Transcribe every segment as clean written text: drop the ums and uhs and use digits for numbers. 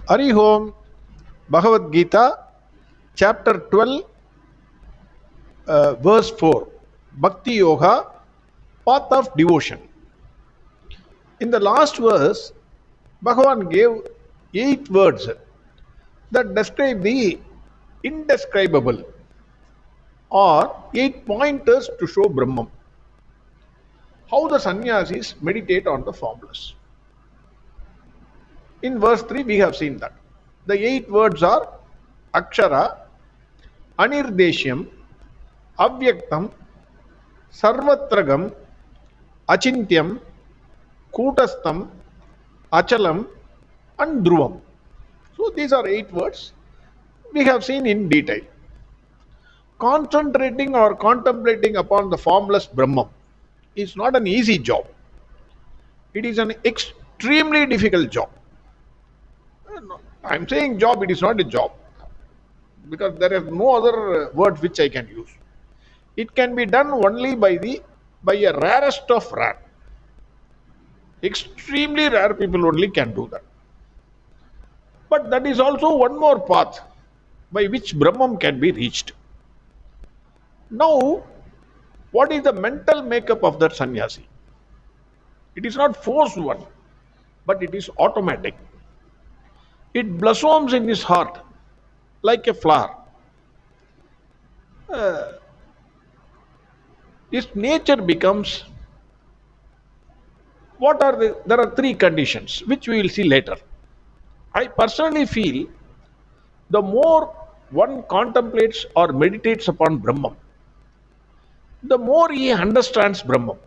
Hari Om, Bhagavad Gita, chapter 12, verse 4, Bhakti Yoga, path of devotion. In the last verse, Bhagavan gave 8 words that describe the indescribable, or 8 pointers to show Brahman. How the sannyasis meditate on the formless. In verse 3, we have seen that. The 8 words are Akshara, Anirdeshyam, Avyaktam, Sarvatragam, Achintyam, Kutastam, Achalam, and Dhruvam. So these are 8 words we have seen in detail. Concentrating or contemplating upon the formless Brahman is not an easy job. It is an extremely difficult job. I am saying job, it is not a job, because there is no other word which I can use. It can be done only by a rarest of rare. Extremely rare people only can do that. But that is also one more path by which Brahman can be reached. Now, what is the mental makeup of that sannyasi? It is not forced one, but it is automatic. It blossoms in his heart like a flower. His nature becomes, there are 3 conditions which we will see later. I personally feel the more one contemplates or meditates upon Brahman, the more he understands Brahman.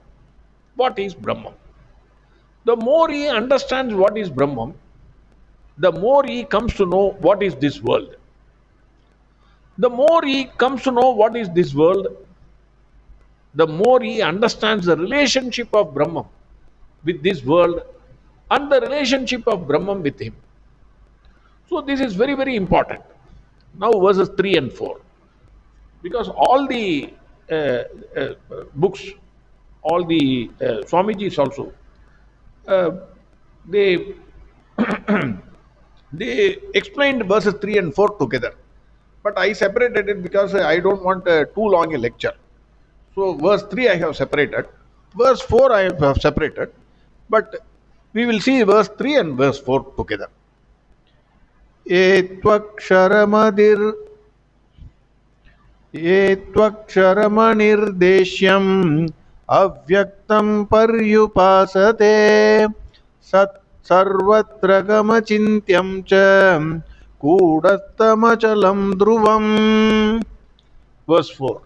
What is Brahman? The more he understands what is Brahman, the more he comes to know what is this world. The more he comes to know what is this world, the more he understands the relationship of Brahman with this world and the relationship of Brahman with him. So this is very, very important. Now verses 3 and 4. Because all the books, all the Swamijis also, they they explained verses 3 and 4 together. But I separated it because I don't want too long a lecture. So verse 3 I have separated. Verse 4 I have separated. But we will see verse 3 and verse 4 together. Etvaksharamanirdeshyam avyaktam paryupasate sat sarvatragamachintyam cha kudastamachalam dhruvam. Verse 4.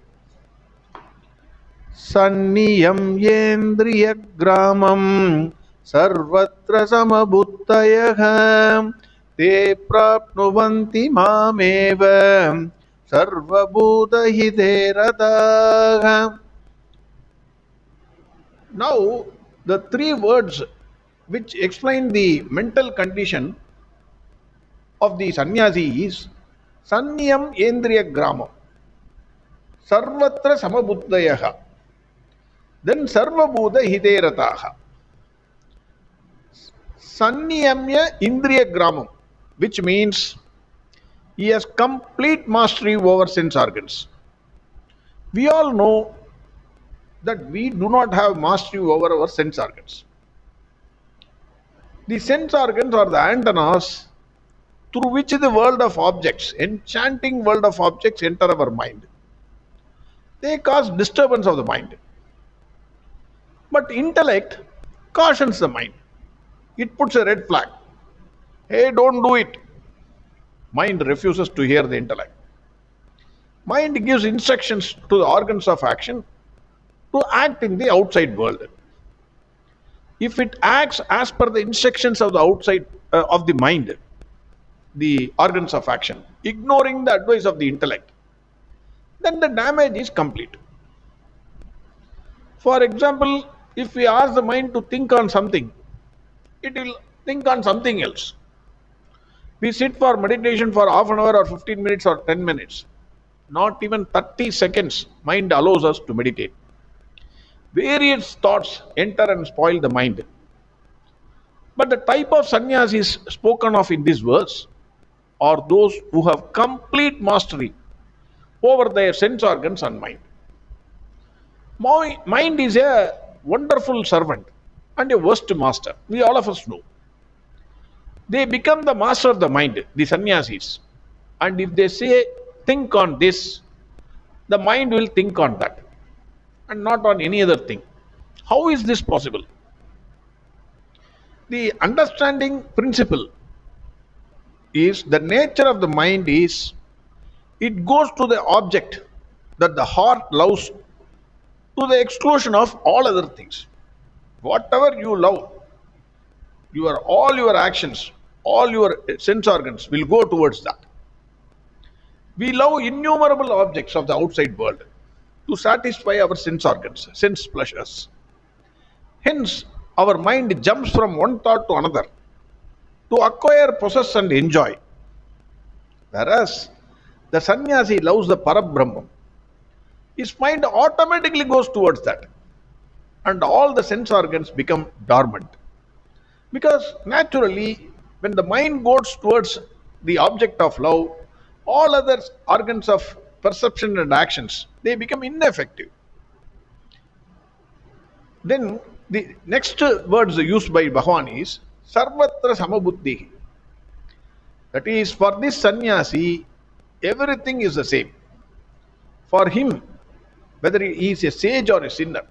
Sanniyam yendriyagramam sarvatra samabhuttayah te prapnuvanti mameva sarvabhutahite rataha. Now, the 3 words which explain the mental condition of the sannyasi is Sanniyam Yendriyagramam, Sarvatra Samabhuttayaha, then Sarvabhuta Hiterataha. Sanniyamya Indriyagramam, which means he has complete mastery over sense organs. We all know that we do not have mastery over our sense organs. The sense organs are the antennas through which the world of objects, enchanting world of objects, enter our mind. They cause disturbance of the mind. But intellect cautions the mind. It puts a red flag. Hey, don't do it. Mind refuses to hear the intellect. Mind gives instructions to the organs of action to act in the outside world. If it acts as per the instructions of the outside of the mind, the organs of action, ignoring the advice of the intellect, then the damage is complete. For example, if we ask the mind to think on something, it will think on something else. We sit for meditation for half an hour or 15 minutes or 10 minutes. Not even 30 seconds mind allows us to meditate. Various thoughts enter and spoil the mind. But the type of sannyasis spoken of in this verse are those who have complete mastery over their sense organs and mind. Mind is a wonderful servant and a worst master. We all of us know. They become the master of the mind, the sannyasis. And if they say, think on this, the mind will think on that and not on any other thing. How is this possible? The understanding principle is the nature of the mind is it goes to the object that the heart loves to the exclusion of all other things. Whatever you love, all your actions, all your sense organs will go towards that. We love innumerable objects of the outside world to satisfy our sense organs, sense pleasures. Hence, our mind jumps from one thought to another to acquire, possess, and enjoy. Whereas the sannyasi loves the Parabrahman. His mind automatically goes towards that, and all the sense organs become dormant. Because naturally, when the mind goes towards the object of love, all other organs of perception and actions, they become ineffective. Then the next words used by Bhagavan is Sarvatra Samabuddhi. That is, for this sannyasi, everything is the same. For him, whether he is a sage or a sinner,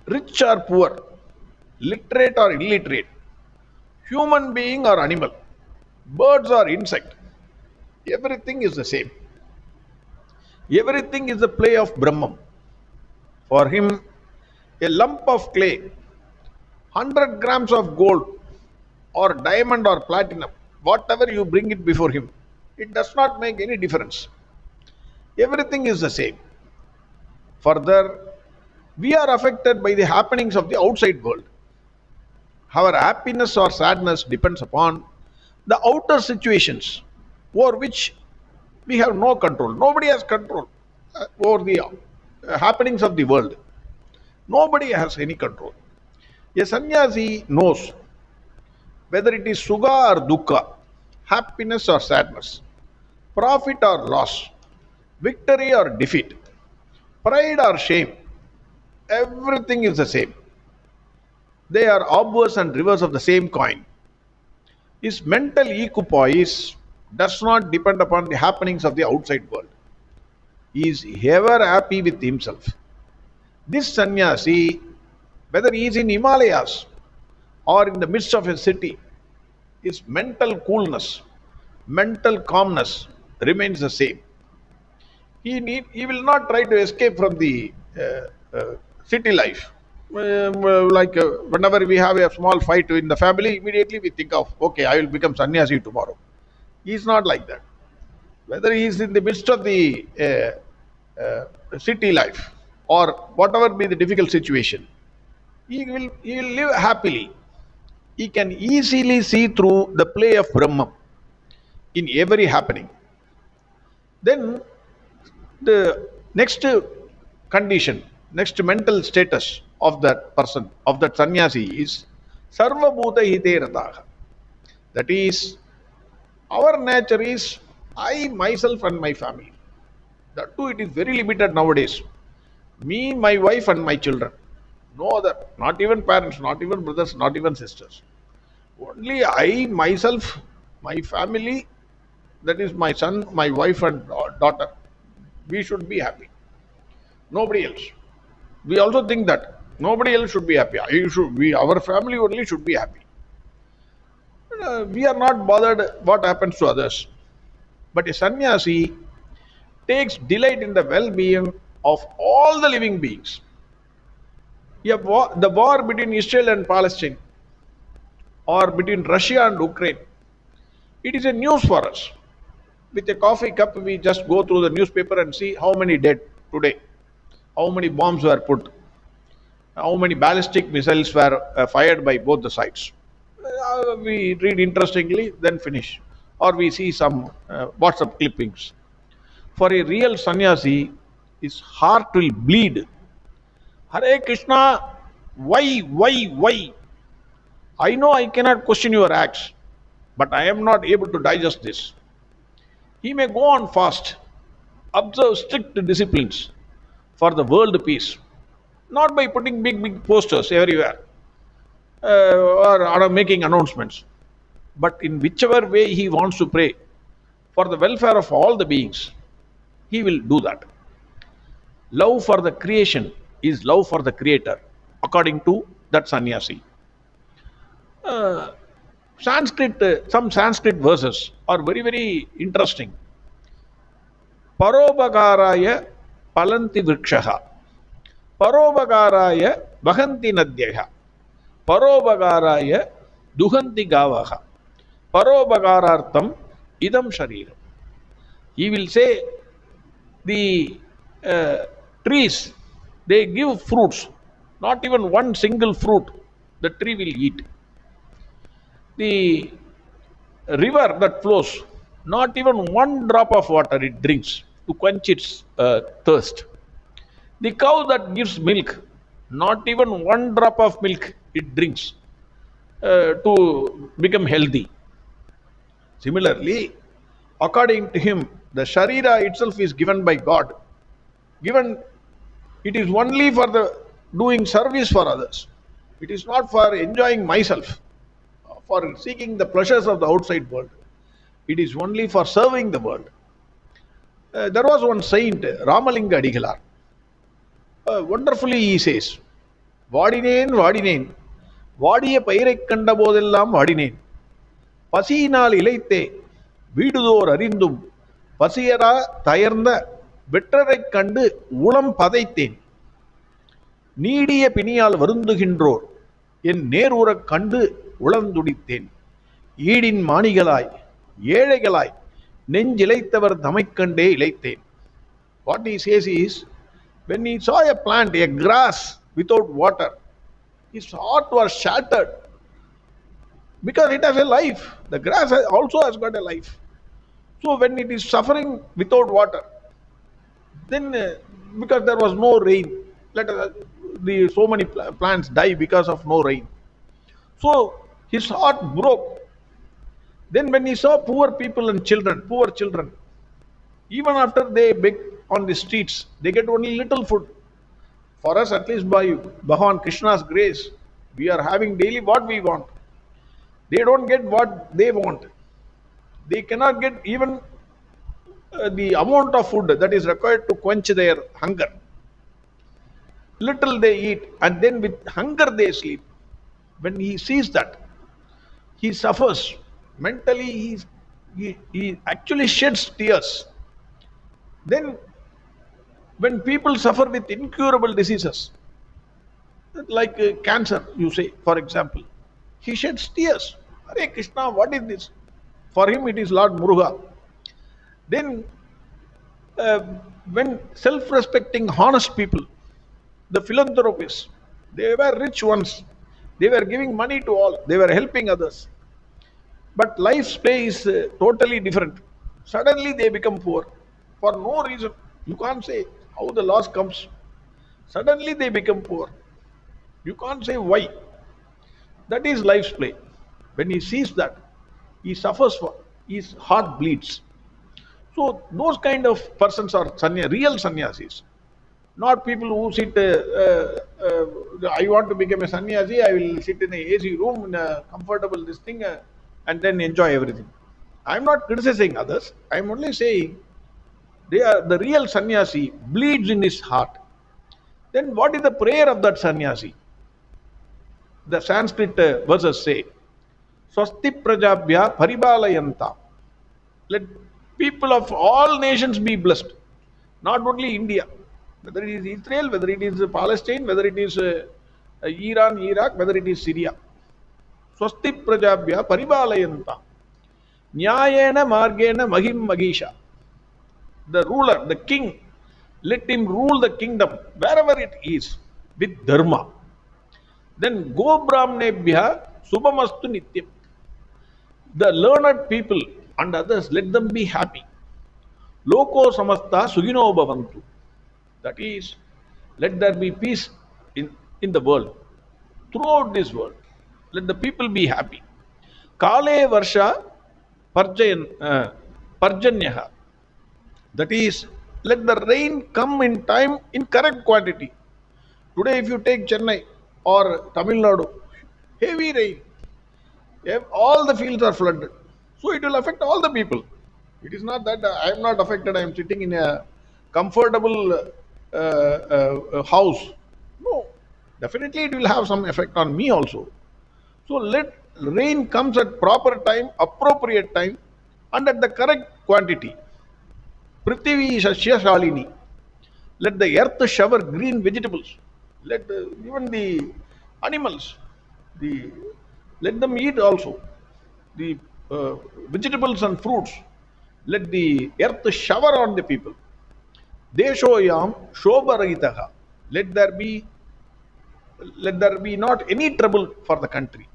rich or poor, literate or illiterate, human being or animal, birds or insect, everything is the same. Everything is the play of Brahman. For him, a lump of clay, 100 grams of gold, or diamond or platinum, whatever you bring it before him, it does not make any difference. Everything is the same. Further, we are affected by the happenings of the outside world. Our happiness or sadness depends upon the outer situations over which we have no control. Nobody has control over the happenings of the world. Nobody has any control. A sannyasi knows whether it is sukha or dukkha, happiness or sadness, profit or loss, victory or defeat, pride or shame. Everything is the same. They are obverse and reverse of the same coin. His mental equipoise does not depend upon the happenings of the outside world. He is ever happy with himself. This sannyasi, whether he is in Himalayas or in the midst of a city, his mental coolness, mental calmness remains the same. He will not try to escape from the city life. Whenever we have a small fight in the family, immediately we think of, okay, I will become sannyasi tomorrow. He is not like that. Whether he is in the midst of the city life or whatever be the difficult situation, he will live happily. He can easily see through the play of Brahman in every happening. Then the next condition, next mental status of that person, of that sannyasi is Sarva Bhuta Hite Rataha. That is, our nature is I, myself, and my family. That too, it is very limited nowadays. Me, my wife, and my children. No other, not even parents, not even brothers, not even sisters. Only I, myself, my family, that is my son, my wife, and daughter. We should be happy. Nobody else. We also think that nobody else should be happy. Our family only should be happy. We are not bothered what happens to others. But a sannyasi takes delight in the well-being of all the living beings. The war between Israel and Palestine, or between Russia and Ukraine, it is a news for us. With a coffee cup, we just go through the newspaper and see how many dead today, how many bombs were put, how many ballistic missiles were fired by both the sides. We read interestingly, then finish. Or we see some WhatsApp clippings. For a real sannyasi, his heart will bleed. Hare Krishna, why? I know I cannot question your acts, but I am not able to digest this. He may go on fast, observe strict disciplines for the world peace, not by putting big posters everywhere or making announcements, but in whichever way he wants to pray for the welfare of all the beings, he will do that. Love for the creation is love for the creator, according to that sannyasi. Some Sanskrit verses are very interesting. Paropakaraya palanti vrikshaha, paropakaraya vahanti nadyaya, paropakaraya duhanti gavaha, paropakarartham idam shariram. He will say the trees, they give fruits, not even one single fruit the tree will eat. The river that flows, not even one drop of water it drinks to quench its thirst. The cow that gives milk, not even one drop of milk it drinks to become healthy. Similarly, according to him, the Sharira itself is given by God. Given, it is only for the doing service for others. It is not for enjoying myself, for seeking the pleasures of the outside world. It is only for serving the world. There was one saint, Ramalinga Adigalar. Wonderfully he says, வாடினேன் வாடினேன் வாடிய பயிரைக் கண்ட போதெல்லாம் வாடினேன் பசியினால் இளைத்தே வீடுதோர் அறிந்தும் பசியரா தயர்ந்த வெற்றரைக் கண்டு உளம் பதைத்தேன் நீடிய பிணியால் வருந்துகின்றோர் என் நேருறக் கண்டு உளந்துடித்தேன் Eden மாணிகளாய் ஏழைகளாய் நெஞ்சிலைத்தவர் தமைக்கண்டே இளைத்தேன். What he says is, when he saw a plant, a grass without water, his heart was shattered because it has a life. The grass also has got a life. So when it is suffering without water, then because there was no rain, so many plants die because of no rain. So his heart broke. Then when he saw poor people and children, poor children, even after they beg on the streets, they get only little food. For us, at least by Bhagavan Krishna's grace, we are having daily what we want. They don't get what they want. They cannot get even the amount of food that is required to quench their hunger. Little they eat, and then with hunger they sleep. When he sees that, he suffers. Mentally, he actually sheds tears. Then, when people suffer with incurable diseases, like cancer, you say, for example, he sheds tears. Hare Krishna, what is this? For him, it is Lord Muruga. Then, when self-respecting, honest people, the philanthropists, they were rich ones. They were giving money to all. They were helping others. But life's play is totally different. Suddenly they become poor for no reason. You can't say how the loss comes. Suddenly they become poor. You can't say why. That is life's play. When he sees that, he suffers for, his heart bleeds. So those kind of persons are real sannyasis. Not people who sit, I want to become a sannyasi, I will sit in a AC room in a comfortable this thing and then enjoy everything. I am not criticizing others. I am only saying the real sannyasi bleeds in his heart. Then what is the prayer of that sannyasi? The Sanskrit verses say, Swasti prajabhya paribalayanta. Let people of all nations be blessed. Not only India. Whether it is Israel, whether it is Palestine, whether it is Iran, Iraq, whether it is Syria. Swasti prajabhya paribalayanta. Nyayena margena mahim magisha. The ruler, the king, let him rule the kingdom wherever it is with dharma. Then go brahmanebhya subhamastu nityam. The learned people and others, let them be happy. Loko samasta sugino bhavantu. That is, let there be peace in the world, throughout this world. Let the people be happy. Kale Varsha Parjanyaha. That is, let the rain come in time in correct quantity. Today, if you take Chennai or Tamil Nadu, heavy rain, all the fields are flooded. So it will affect all the people. It is not that I am not affected, I am sitting in a comfortable house. No, definitely it will have some effect on me also. So let rain comes at proper time, appropriate time, and at the correct quantity. Prithvi Shashya Shalini. Let the earth shower green vegetables. Let even the animals, the let them eat also. The vegetables and fruits. Let the earth shower on the people. Deshoyam Shobharahitaha. Let there be let there be not any trouble for the country.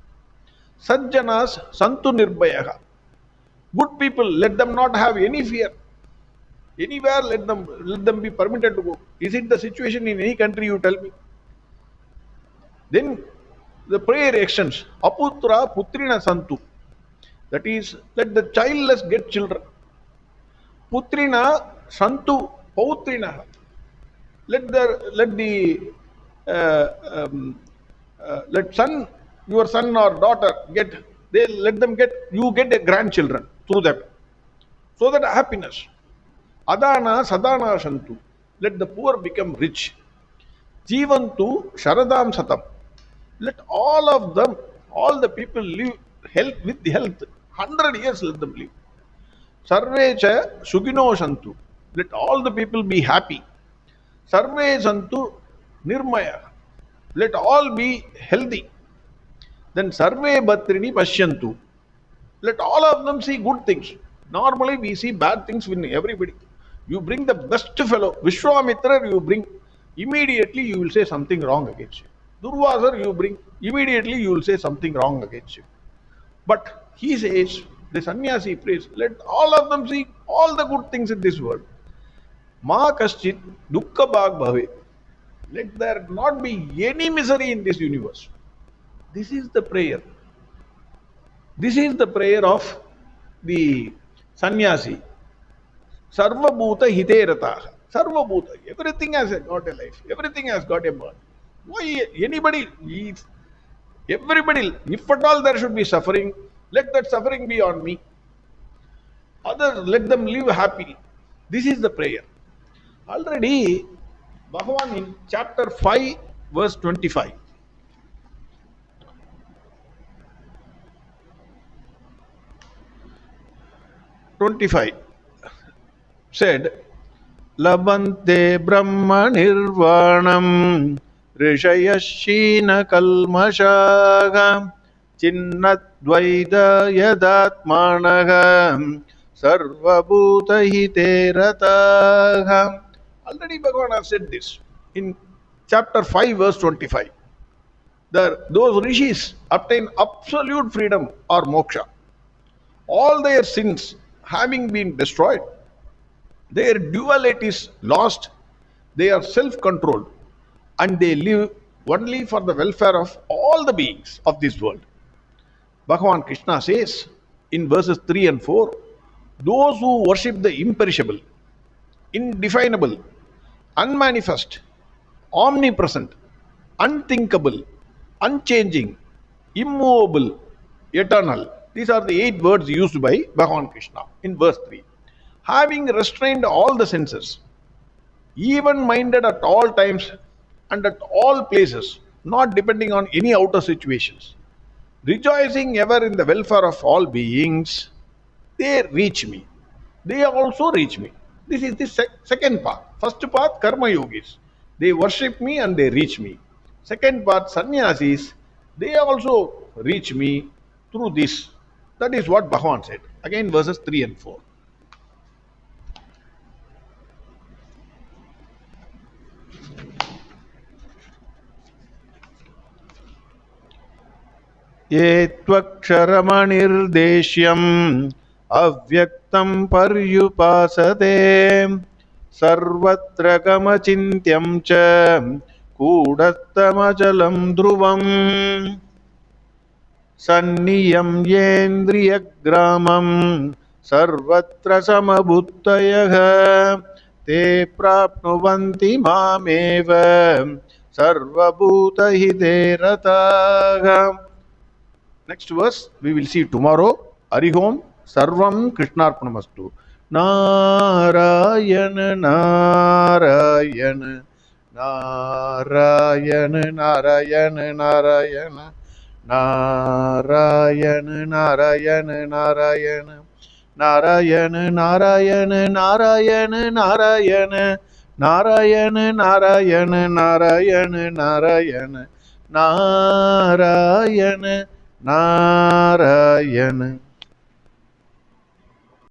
Sajjanas Santu Nirbhayaha. Good people, let them not have any fear. Anywhere, let them be permitted to go. Is it the situation in any country? You tell me. Then the prayer extends. Aputra Putrina Santu. That is, let the childless get children. Putrina Santu Pautrina. Uh, um, let your son or daughter get. They let them get. You get a grandchildren through them. So that happiness. Adana Sadana Shantu. Let the poor become rich. Jivantu Sharadam Satam. Let all of them, all the people live with health. 100 years let them live. Sarve cha Sugino Shantu. Let all the people be happy. Sarve Santu Nirmaya. Let all be healthy. Then Sarve Bhatrini Pashyantu. Let all of them see good things. Normally we see bad things in everybody. You bring the best fellow, Vishwamitra, you bring, immediately you will say something wrong against you. Durvasar, you bring, immediately you will say something wrong against you. But he says, the Sanyasi prays, let all of them see all the good things in this world. Ma kaschit dukkha bhag bhave. Let there not be any misery in this universe. This is the prayer. This is the prayer of the Sanyasi. Sarva Bhuta Hiterataha. Sarva Bhuta. Everything has got a life. Everything has got a birth. Why anybody is, everybody, if at all there should be suffering, let that suffering be on me. Others, let them live happily. This is the prayer. Already, Bhagavan in chapter 5, verse 25. 25 said, Labante Brahma Nirvanam Rishayashina Kalmashaga Chinnadvaida Yadatmanaga Sarvabhuta Hiterataha. Already Bhagavan has said this in chapter 5, verse 25. Those rishis obtain absolute freedom or moksha. All their sins having been destroyed, their duality is lost, they are self-controlled, and they live only for the welfare of all the beings of this world. Bhagavan Krishna says in verses 3 and 4, those who worship the imperishable, indefinable, unmanifest, omnipresent, unthinkable, unchanging, immovable, eternal. These are the 8 words used by Bhagavan Krishna in verse 3. Having restrained all the senses, even-minded at all times and at all places, not depending on any outer situations, rejoicing ever in the welfare of all beings, they reach me. They also reach me. This is the second part. First part, Karma Yogis. They worship me and they reach me. Second part, Sannyasis. They also reach me through this. That is what Bhagavan said. Again, verses 3 and 4. Ye tvaksharamanirdesyam avyaktam paryupasate sarvatra kamachintyam cha kudattamachalam dhruvam. सन्नियं येन्द्रियग्रामं सर्वत्र समबुद्धयः ते प्राप्नुवन्ति मामेव सर्वभूतहिते रताः. Next verse we will see tomorrow. Hari Om Sarvam Krishnarpanamastu. Narayana Narayana Narayana Narayana Narayana Narayana Narayana Narayana Narayana Narayana Narayana Narayana Narayana Narayana Narayana Narayana Narayana Narayana